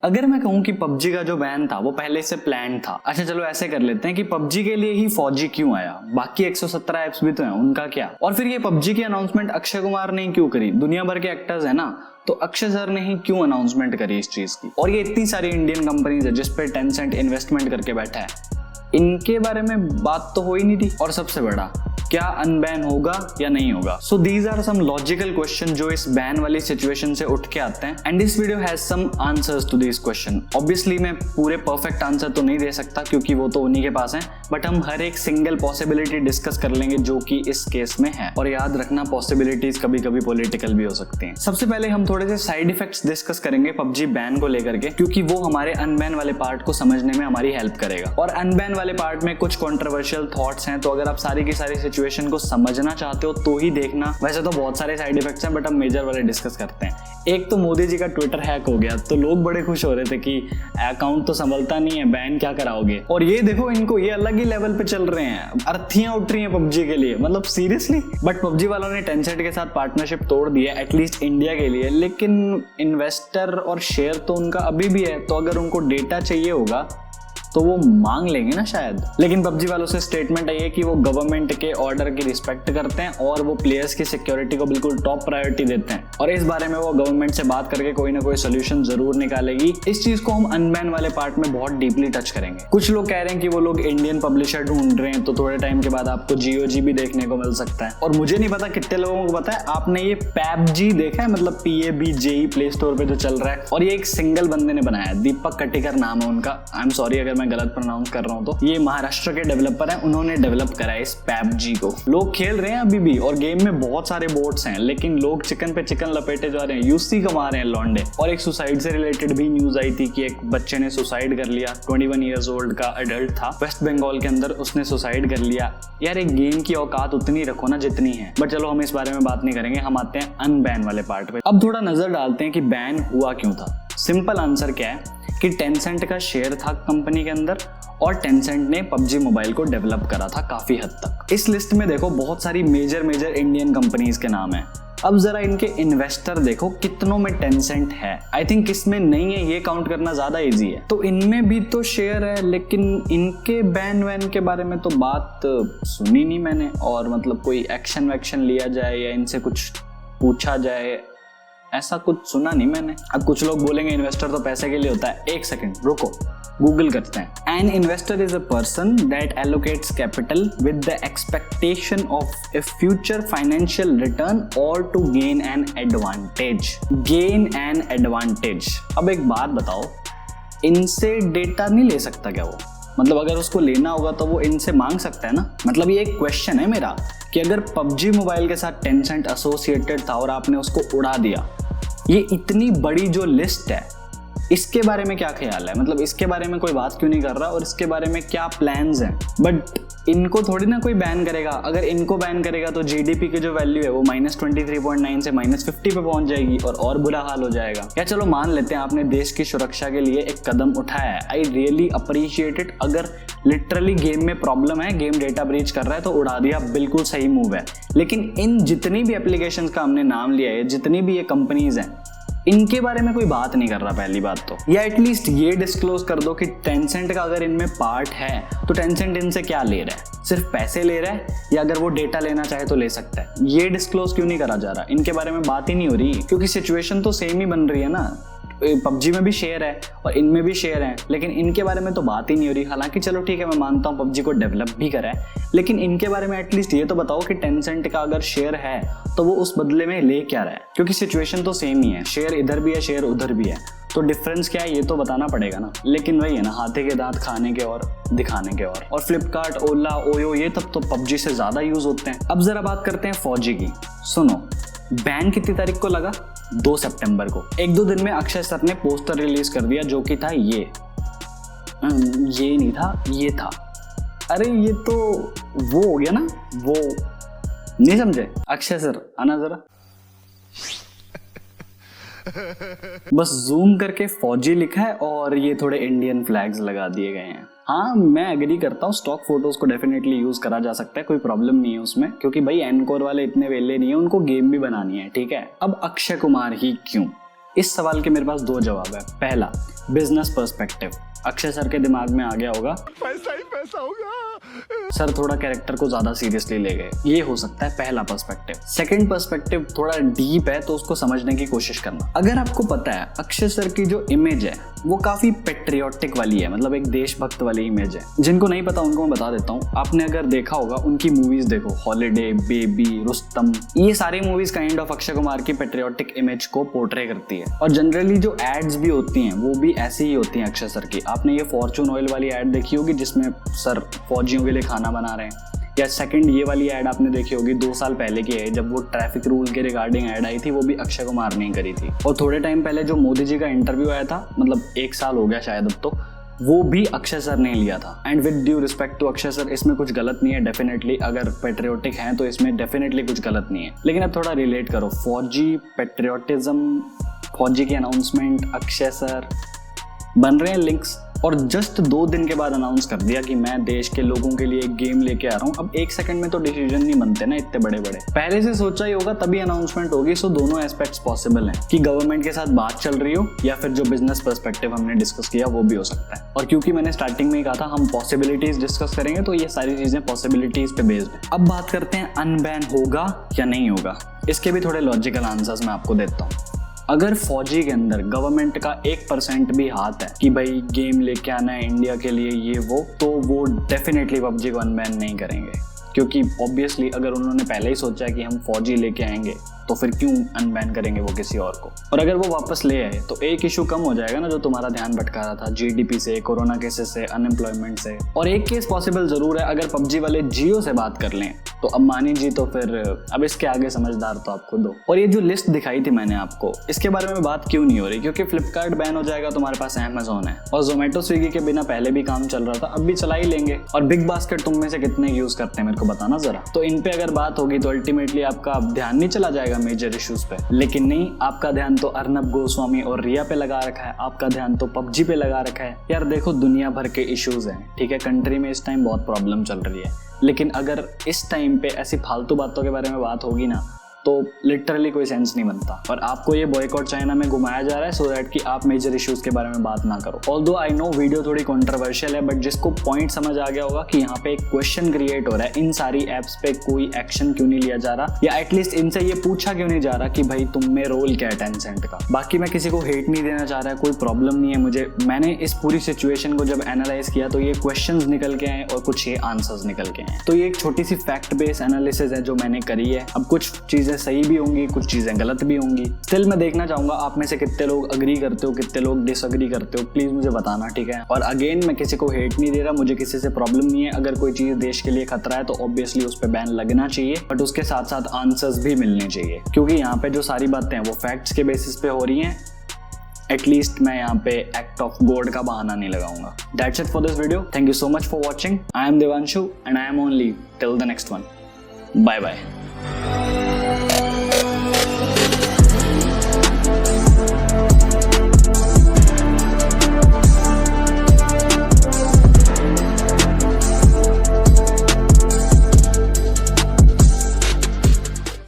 अगर मैं कहूं कि पबजी का जो बैन था वो पहले से प्लान था, अच्छा चलो ऐसे कर लेते हैं कि पबजी के लिए ही फौजी क्यों आया, बाकी 117 एप्स भी तो हैं, उनका क्या। और फिर ये पबजी की अनाउंसमेंट अक्षय कुमार ने क्यों करी, दुनिया भर के एक्टर्स है ना, तो अक्षय सर ने ही क्यों अनाउंसमेंट करी इस चीज की। और ये इतनी सारी इंडियन कंपनीज है जिसपे टेंसेंट इन्वेस्टमेंट करके बैठा है, इनके बारे में बात तो हो ही नहीं थी। और सबसे बड़ा, क्या अनबैन होगा या नहीं होगा। So these are some logical question जो इस बैन वाली सिचुएशन से उठ के आते हैं, and this video has some answers to this question. Obviously मैं पूरे परफेक्ट आंसर तो नहीं दे सकता क्योंकि वो तो उन्हीं के पास है, बट हम हर एक सिंगल पॉसिबिलिटी डिस्कस कर लेंगे जो कि इस केस में है। और याद रखना, पॉसिबिलिटीज कभी कभी पॉलिटिकल भी हो सकती हैं। सबसे पहले हम थोड़े से साइड इफेक्ट्स डिस्कस करेंगे पबजी बैन को लेकर के, क्योंकि वो हमारे अनबैन वाले पार्ट को समझने में हमारी हेल्प करेगा। और अनबैन वाले पार्ट में कुछ कंट्रोवर्शियल थॉट्स हैं, तो अगर आप सारी की सारी सिचुएशन को समझना चाहते हो तो ही देखना। वैसे तो बहुत सारे साइड इफेक्ट्स हैं, बट हम मेजर वाले डिस्कस करते हैं। एक तो मोदी जी का ट्विटर हैक हो गया, तो लोग बड़े खुश हो रहे थे कि अकाउंट तो संभलता नहीं है, बैन क्या कराओगे। और ये देखो, इनको ये अलग ही लेवल पे चल रहे हैं, अर्थियां उठ रही हैं पबजी के लिए, मतलब सीरियसली। बट पबजी वालों ने टेंसेंट के साथ पार्टनरशिप तोड़ दी है, एटलीस्ट इंडिया के लिए। लेकिन इन्वेस्टर और शेयर तो उनका अभी भी है, तो अगर उनको डेटा चाहिए होगा तो वो मांग लेंगे ना शायद। लेकिन पबजी वालों से स्टेटमेंट आई है कि वो गवर्नमेंट के ऑर्डर की रिस्पेक्ट करते हैं और वो प्लेयर्स की सिक्योरिटी को बिल्कुल टॉप प्रायोरिटी देते हैं, और इस बारे में वो गवर्नमेंट से बात करके कोई ना कोई सोल्यूशन जरूर निकालेगी। इस चीज को हम अनबैन वाले पार्ट में बहुत डीपली टच करेंगे। कुछ लोग कह रहे हैं कि वो लोग इंडियन पब्लिशर ढूंढ रहे हैं, तो थोड़े टाइम के बाद आपको GOG भी देखने को मिल सकता है। और मुझे नहीं पता कितने लोगों को पता है, आपने ये PUBG देखा है, मतलब PUBG प्ले स्टोर पे जो चल रहा है, और ये एक सिंगल बंदे ने बनाया है, दीपक कटिकर नाम है उनका। आई एम सॉरी अगर मैं गलत प्रोनाउंस कर रहा हूं तो। ये महाराष्ट्र के डेवलपर हैं, उन्होंने डेवलप करा है इस PUBG को। लोग खेल रहे हैं अभी भी, और गेम में बहुत सारे बोट्स हैं, लेकिन लोग चिकन पे चिकन लपेटे जा रहे हैं, यूसी कमा रहे हैं लौंडे। और एक सुसाइड से रिलेटेड भी न्यूज आई थी कि एक बच्चे ने सुसाइड कर लिया, 21 ईयर्स ओल्ड का एडल्ट था, वेस्ट बंगाल के अंदर, उसने सुसाइड कर लिया। यार एक गेम की औकात उतनी रखो ना जितनी है। बट चलो हम इस बारे में बात नहीं करेंगे, हम आते हैं अनबैन वाले पार्ट पे। अब थोड़ा नजर डालते हैं कि बैन हुआ क्यों था। सिंपल आंसर क्या है कि टेंसेंट का शेयर था कंपनी के अंदर, और टेंसेंट ने पबजी मोबाइल को डेवलप करा था काफी हद तक। इस लिस्ट में देखो बहुत सारी मेजर इंडियन कंपनीज के नाम हैं। अब जरा इनके इन्वेस्टर देखो कितनों में टेंसेंट है। आई थिंक इसमें नहीं है, ये काउंट करना ज्यादा इजी है। तो इनमें भी तो शेयर है, लेकिन इनके बैन वैन के बारे में तो बात सुनी नहीं मैंने। और मतलब कोई एक्शन वैक्शन लिया जाए या इनसे कुछ पूछा जाए, ऐसा कुछ सुना नहीं मैंने। अब कुछ लोग बोलेंगे इन्वेस्टर तो पैसे के लिए होता है। एक सेकंड रुको, गूगल करते हैं। An investor is a person that allocates capital with the expectation of a future financial return और to gain an advantage. Gain an advantage. अब एक बात बताओ, इनसे डेटा नहीं ले सकता क्या वो? मतलब अगर उसको लेना होगा तो वो इनसे मांग सकता है ना। मतलब ये एक क्वेश्चन है मेरा कि अगर पबजी मोबाइल के साथ टेंसेंट एसोसिएटेड था और आपने उसको उड़ा दिया, ये इतनी बड़ी जो लिस्ट है, इसके बारे में क्या ख्याल है? मतलब इसके बारे में कोई बात क्यों नहीं कर रहा, और इसके बारे में क्या प्लान्स हैं? बट इनको थोड़ी ना कोई बैन करेगा। अगर इनको बैन करेगा तो GDP की जो वैल्यू है वो -23.9 से -50 पे पहुंच जाएगी, और बुरा हाल हो जाएगा। या चलो मान लेते हैं आपने देश की सुरक्षा के लिए एक कदम उठाया है, आई रियली अप्रिशिएट इट। अगर लिटरली गेम में प्रॉब्लम है, गेम डेटा ब्रीच कर रहा है, तो उड़ा दिया, बिल्कुल सही मूव है। लेकिन इन जितनी भी एप्लीकेशंस का हमने नाम लिया है, जितनी भी ये कंपनीज हैं, इनके बारे में कोई बात नहीं कर रहा पहली बात तो। या एटलीस्ट ये डिस्क्लोज कर दो कि टेंसेंट का अगर इनमें पार्ट है तो टेंसेंट इनसे क्या ले रहा है, सिर्फ पैसे ले रहा है, या अगर वो डेटा लेना चाहे तो ले सकता है। ये डिस्क्लोज क्यों नहीं करा जा रहा? इनके बारे में बात ही नहीं हो रही, क्योंकि सिचुएशन तो सेम ही बन रही है ना। पबजी में भी शेयर है और इनमें भी शेयर है, लेकिन इनके बारे में तो बात ही नहीं हो रही। हालांकि चलो ठीक है, मैं मानता हूँ पबजी को डेवलप भी करा है, लेकिन इनके बारे में एटलीस्ट ये तो बताओ कि टेंसेंट का अगर शेयर है तो वो उस बदले में ले क्या रहा है? क्योंकि सिचुएशन तो सेम ही है, शेयर इधर भी है, शेयर उधर भी है, तो डिफरेंस क्या है ये तो बताना पड़ेगा ना। लेकिन वही है ना, हाथे के दांत खाने के और दिखाने के और फ्लिपकार्ट, ओला, ओयो, ये तब तो पबजी से ज्यादा यूज होते हैं। अब जरा बात करते हैं फौजी की। सुनो, बैन कितनी तारीख को लगा? 2 सितंबर को। 1-2 दिन में अक्षय सर ने पोस्टर रिलीज कर दिया, जो कि था ये नहीं था, ये था। अरे ये तो वो हो गया ना, वो नहीं समझे? अक्षय सर आना जरा। बस जूम करके फौजी लिखा है और ये थोड़े इंडियन फ्लैग्स लगा दिए गए हैं। हाँ, मैं एग्री करता हूँ, स्टॉक फोटोज को डेफिनेटली यूज करा जा सकता है, कोई प्रॉब्लम नहीं है उसमें, क्योंकि भाई एनकोर वाले इतने वेले नहीं है, उनको गेम भी बनानी है, ठीक है। अब अक्षय कुमार ही क्यों? इस सवाल के मेरे पास 2 जवाब है। पहला, बिजनेस पर्सपेक्टिव। अक्षय सर के दिमाग में आ गया होगा पैसा ही पैसा होगा। सर थोड़ा कैरेक्टर को ज्यादा सीरियसली ले गए। ये हो सकता है पहला पर्सपेक्टिव। सेकंड पर्सपेक्टिव थोड़ा डीप है, तो उसको समझने की कोशिश करना। अगर आपको पता है अक्षय सर की जो इमेज है वो काफी पेट्रियोटिक वाली है, मतलब एक देशभक्त वाली इमेज है। जिनको नहीं पता उनको मैं बता देता हूँ। आपने अगर देखा होगा उनकी मूवीज देखो, हॉलीडे, बेबी, रुस्तम, ये सारी movies kind of Akshay Kumar की पेट्रियोटिक इमेज को पोर्ट्रे करती है। और जनरली जो एड्स भी होती हैं वो भी ऐसी ही होती हैं अक्षय सर की। आपने ये फॉर्चून ऑयल वाली एड देखी होगी जिसमें सर फौजियों के लिए खाना बना रहे हैं, या सेकंड ये वाली ऐड आपने देखी होगी 2 साल पहले की है, जब वो ट्रैफिक रूल के रिगार्डिंग ऐड आई थी, वो भी अक्षय कुमार ने करी थी। और थोड़े टाइम पहले जो मोदी जी का इंटरव्यू आया था, मतलब 1 साल हो गया शायद अब तो, वो भी अक्षय सर ने लिया था। And with due respect to Akshay sir, इसमें कुछ गलत नहीं है डेफिनेटली। अगर पेट्रियोटिक हैं तो इसमें डेफिनेटली कुछ गलत नहीं है। लेकिन अब थोड़ा रिलेट करो, फौजी, पेट्रियोटिज्म, फौजी की अनाउंसमेंट, अक्षय सर, बन रहे हैं लिंक्स। और जस्ट 2 दिन के बाद अनाउंस कर दिया कि मैं देश के लोगों के लिए एक गेम लेके आ रहा हूँ। अब 1 सेकंड में तो डिसीजन नहीं बनते ना इतने बड़े बड़े, पहले से सोचा ही होगा तभी अनाउंसमेंट होगी। सो दोनों एस्पेक्ट्स पॉसिबल हैं कि गवर्नमेंट के साथ बात चल रही हो या फिर जो बिजनेस पर्सपेक्टिव हमने डिस्कस किया वो भी हो सकता है। और क्योंकि मैंने स्टार्टिंग में ही कहा था हम पॉसिबिलिटीज डिस्कस करेंगे, तो ये सारी चीजें पॉसिबिलिटीज पे बेस्ड है। अब बात करते हैं अनबैन होगा या नहीं होगा। इसके भी थोड़े लॉजिकल आंसर्स मैं आपको देता हूँ। अगर फौजी के अंदर गवर्नमेंट का 1% भी हाथ है कि भाई गेम लेके आना है इंडिया के लिए ये वो, तो वो डेफिनेटली पबजी को अनबैन नहीं करेंगे। क्योंकि ऑब्वियसली अगर उन्होंने पहले ही सोचा है कि हम फौजी लेके आएंगे तो फिर क्यों अनबैन करेंगे वो किसी और को। और अगर वो वापस ले आए तो एक इशू कम हो जाएगा ना जो तुम्हारा ध्यान भटका रहा था, जीडीपी से, कोरोना केसेस से, अनएम्प्लॉयमेंट से। और एक केस पॉसिबल जरूर है, अगर पबजी वाले जियो से बात कर लें तो अंबानी जी तो फिर अब इसके आगे समझदार तो आप खुद हो। और ये जो लिस्ट दिखाई थी मैंने आपको, इसके बारे में बात क्यों नहीं हो रही? क्योंकि फ्लिपकार्ट बैन हो जाएगा, तुम्हारे पास अमेजोन है, और जोमेटो स्विगी के बिना पहले भी काम चल रहा था, अब भी चला ही लेंगे। और बिग बास्केट तुम में से कितने यूज करते हैं मेरे को बताना जरा। तो इन पे अगर बात होगी तो अल्टीमेटली आपका ध्यान नहीं चला जाएगा मेजर इश्यूज पे। लेकिन नहीं, आपका ध्यान तो अर्नब गोस्वामी और रिया पे लगा रखा है, आपका ध्यान तो पबजी पे लगा रखा है। यार देखो, दुनिया भर के इश्यूज हैं, ठीक है, कंट्री में इस टाइम बहुत प्रॉब्लम चल रही है, लेकिन अगर इस टाइम पे ऐसी फालतू बातों के बारे में बात होगी ना तो लिटरली कोई सेंस नहीं बनता। और आपको ये बॉयकॉट चाइना में घुमाया जा रहा है सो दैट कि आप मेजर इश्यूज के बारे में बात ना करो। ऑल्दो आई नो वीडियो थोड़ी कंट्रोवर्शियल है, बट जिसको पॉइंट समझ आ गया होगा कि यहाँ पे एक क्वेश्चन क्रिएट हो रहा है, इन सारी एप्स पे कोई एक्शन क्यों नहीं लिया जा रहा, या एटलीस्ट इनसे ये पूछा क्यों नहीं जा रहा कि भाई तुम में रोल क्या है टेंसेंट का। बाकी मैं किसी को हेट नहीं देना चाह रहा, कोई प्रॉब्लम नहीं है मुझे। मैंने इस पूरी सिचुएशन को जब एनालाइज किया तो ये क्वेश्चंस निकल के आए और कुछ ये आंसर्स निकल के आए। तो ये एक छोटी सी फैक्ट बेस्ड एनालिसिस है जो मैंने करी है। अब कुछ चीजें सही भी होंगी, कुछ चीजें गलत भी होंगी। स्टिल मैं देखना चाहूंगा आप में से कितने लोग अग्री करते हो, कितने लोग डिसअग्री करते हो, प्लीज मुझे बताना, ठीक है। और अगेन मैं किसी को हेट नहीं दे रहा, मुझे किसी से प्रॉब्लम नहीं है। अगर कोई चीज देश के लिए खतरा है तो ऑब्वियसली उस पर बैन लगना चाहिए, बट उसके साथ साथ आंसर्स भी मिलने चाहिए, क्योंकि यहाँ पे जो सारी बातें हैं वो फैक्ट्स के बेसिस पे हो रही हैं। एटलीस्ट मैं यहाँ पे एक्ट ऑफ गॉड का बहाना नहीं लगाऊंगा। That's it for this video. Thank you so much for watching. I am Devanshu and I am only till the next one. Bye bye.